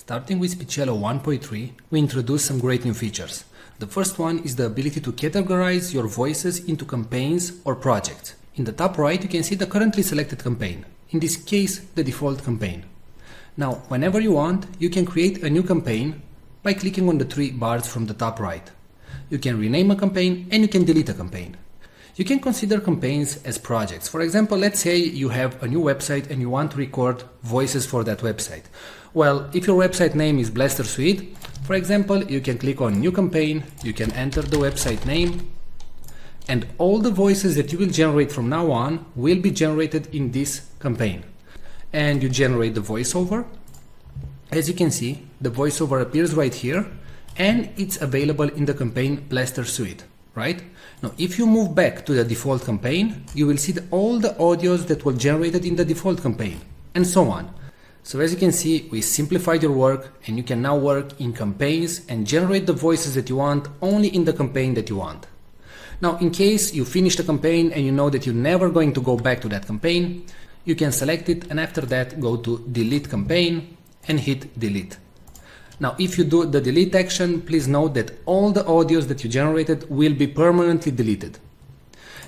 Starting with Speechelo 1.3, we introduced some great new features. The first one is the ability to categorize your voices into campaigns or projects. In the top right, you can see the currently selected campaign. In this case, the default campaign. Now, whenever you want, you can create a new campaign by clicking on the three bars from the top right. You can rename a campaign and you can delete a campaign. You can consider campaigns as projects. For example, let's say you have a new website and you want to record voices for that website. Well, if your website name is Blaster Suite, for example, you can click on New Campaign, you can enter the website name, and all the voices that you will generate from now on will be generated in this campaign. And you generate the voiceover. As you can see, the voiceover appears right here, and it's available in the campaign Blaster Suite, right? Now, if you move back to the default campaign, you will see all the audios that were generated in the default campaign, and so on. So as you can see, we simplified your work, and you can now work in campaigns and generate the voices that you want only in the campaign that you want. Now, in case you finish the campaign and you know that you're never going to go back to that campaign, you can select it and after that go to Delete Campaign and hit Delete. Now, if you do the delete action, please note that all the audios that you generated will be permanently deleted.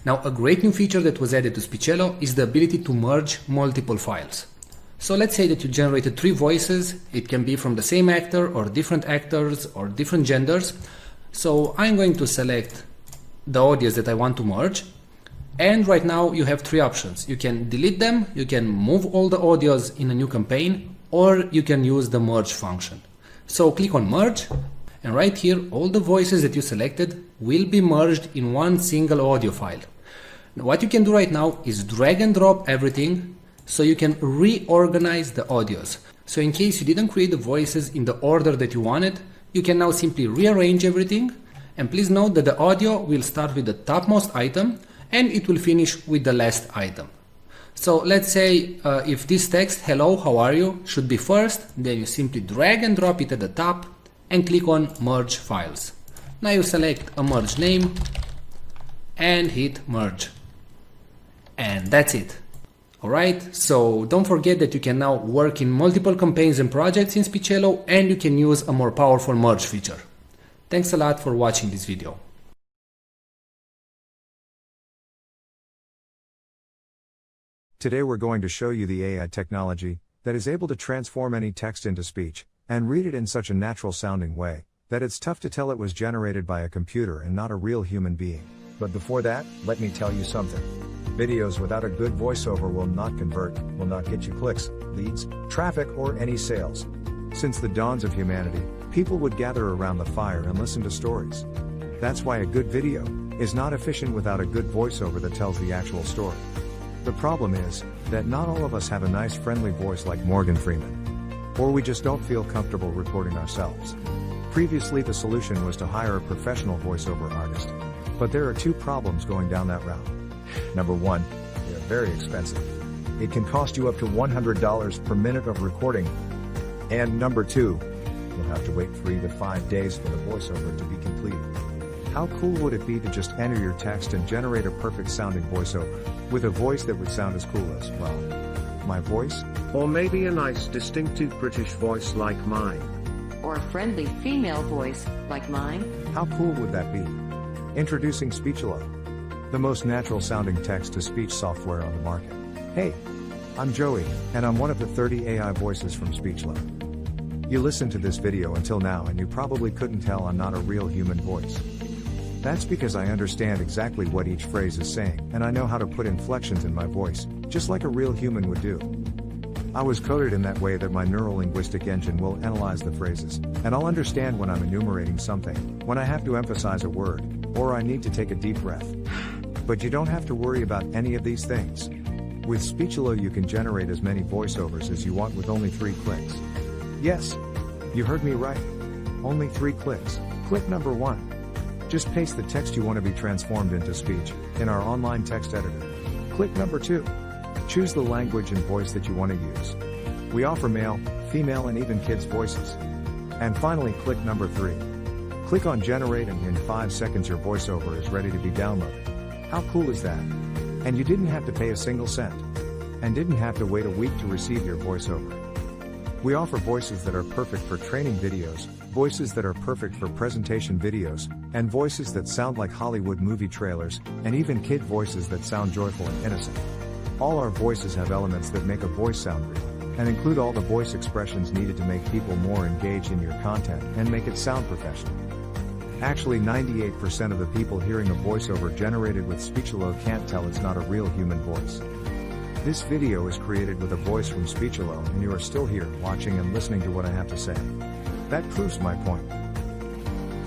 Now, a great new feature that was added to Speechelo is the ability to merge multiple files. So let's say that you generated 3 voices. It can be from the same actor or different actors or different genders. So I'm going to select the audios that I want to merge. And right now you have 3 options. You can delete them, you can move all the audios in a new campaign, or you can use the merge function. So click on merge, and right here all the voices that you selected will be merged in one single audio file. Now, what you can do right now is drag and drop everything so you can reorganize the audios. So in case you didn't create the voices in the order that you wanted, you can now simply rearrange everything. And please note that the audio will start with the topmost item and it will finish with the last item. So let's say if this text, hello, how are you, should be first, then you simply drag and drop it at the top and click on merge files. Now you select a merge name and hit merge. And that's it. Alright, so don't forget that you can now work in multiple campaigns and projects in Speechelo, and you can use a more powerful merge feature. Thanks a lot for watching this video. Today we're going to show you the AI technology that is able to transform any text into speech and read it in such a natural sounding way that it's tough to tell it was generated by a computer and not a real human being. But before that, let me tell you something. Videos without a good voiceover will not convert, will not get you clicks, leads, traffic, or any sales. Since the dawns of humanity, people would gather around the fire and listen to stories. That's why a good video is not efficient without a good voiceover that tells the actual story. The problem is that not all of us have a nice friendly voice like Morgan Freeman. Or we just don't feel comfortable recording ourselves. Previously the solution was to hire a professional voiceover artist. But there are 2 problems going down that route. Number 1, they are very expensive. It can cost you up to $100 per minute of recording. And number 2, you'll have to wait 3 to 5 days for the voiceover to be completed. How cool would it be to just enter your text and generate a perfect sounding voiceover, with a voice that would sound as cool as, well, my voice? Or maybe a nice distinctive British voice like mine. Or a friendly female voice like mine? How cool would that be? Introducing Speechelo, the most natural sounding text-to-speech software on the market. Hey, I'm Joey, and I'm one of the 30 AI voices from Speechelo. You listened to this video until now and you probably couldn't tell I'm not a real human voice. That's because I understand exactly what each phrase is saying, and I know how to put inflections in my voice, just like a real human would do. I was coded in that way that my neuro-linguistic engine will analyze the phrases, and I'll understand when I'm enumerating something, when I have to emphasize a word, or I need to take a deep breath. But you don't have to worry about any of these things. With Speechelo you can generate as many voiceovers as you want with only 3 clicks. Yes, you heard me right. Only 3 clicks. Click number 1. Just paste the text you want to be transformed into speech in our online text editor. Click number 2. Choose the language and voice that you want to use. We offer male, female, and even kids' voices. And finally, click number 3. Click on generate and in 5 seconds your voiceover is ready to be downloaded. How cool is that? And you didn't have to pay a single cent. And didn't have to wait a week to receive your voiceover. We offer voices that are perfect for training videos, voices that are perfect for presentation videos, and voices that sound like Hollywood movie trailers, and even kid voices that sound joyful and innocent. All our voices have elements that make a voice sound real, and include all the voice expressions needed to make people more engaged in your content and make it sound professional. Actually, 98% of the people hearing a voiceover generated with Speechelo can't tell it's not a real human voice. This video is created with a voice from Speechelo, and you are still here, watching and listening to what I have to say. That proves my point.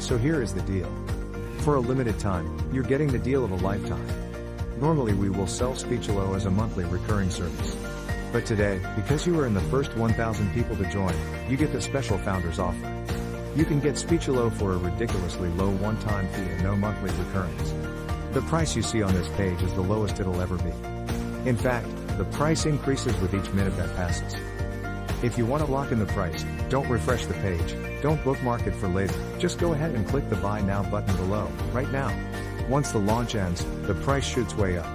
So here is the deal. For a limited time, you're getting the deal of a lifetime. Normally we will sell Speechelo as a monthly recurring service. But today, because you are in the first 1,000 people to join, you get the special founders offer. You can get Speechelo for a ridiculously low one-time fee and no monthly recurrings. The price you see on this page is the lowest it'll ever be. In fact, the price increases with each minute that passes. If you want to lock in the price, don't refresh the page, don't bookmark it for later, just go ahead and click the Buy Now button below, right now. Once the launch ends, the price shoots way up.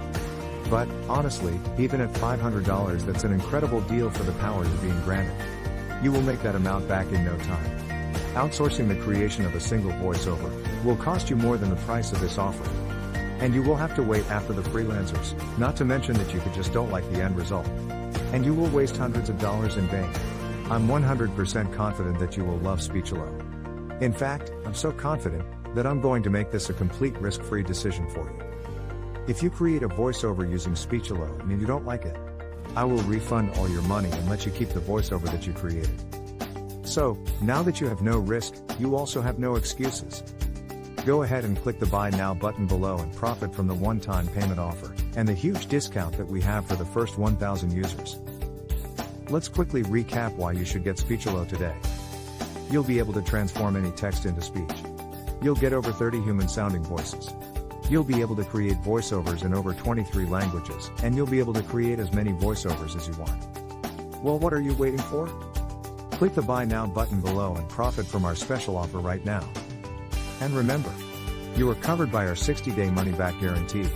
But, honestly, even at $500 that's an incredible deal for the power you're being granted. You will make that amount back in no time. Outsourcing the creation of a single voiceover will cost you more than the price of this offer. And you will have to wait after the freelancers, not to mention that you just don't like the end result. And you will waste hundreds of dollars in vain. I'm 100% confident that you will love Speechelo. In fact, I'm so confident that I'm going to make this a complete risk-free decision for you. If you create a voiceover using Speechelo and you don't like it, I will refund all your money and let you keep the voiceover that you created. So, now that you have no risk, you also have no excuses. Go ahead and click the Buy Now button below and profit from the one-time payment offer, and the huge discount that we have for the first 1,000 users. Let's quickly recap why you should get Speechelo today. You'll be able to transform any text into speech. You'll get over 30 human-sounding voices. You'll be able to create voiceovers in over 23 languages, and you'll be able to create as many voiceovers as you want. Well, what are you waiting for? Click the Buy Now button below and profit from our special offer right now. And remember, you are covered by our 60-day money-back guarantee.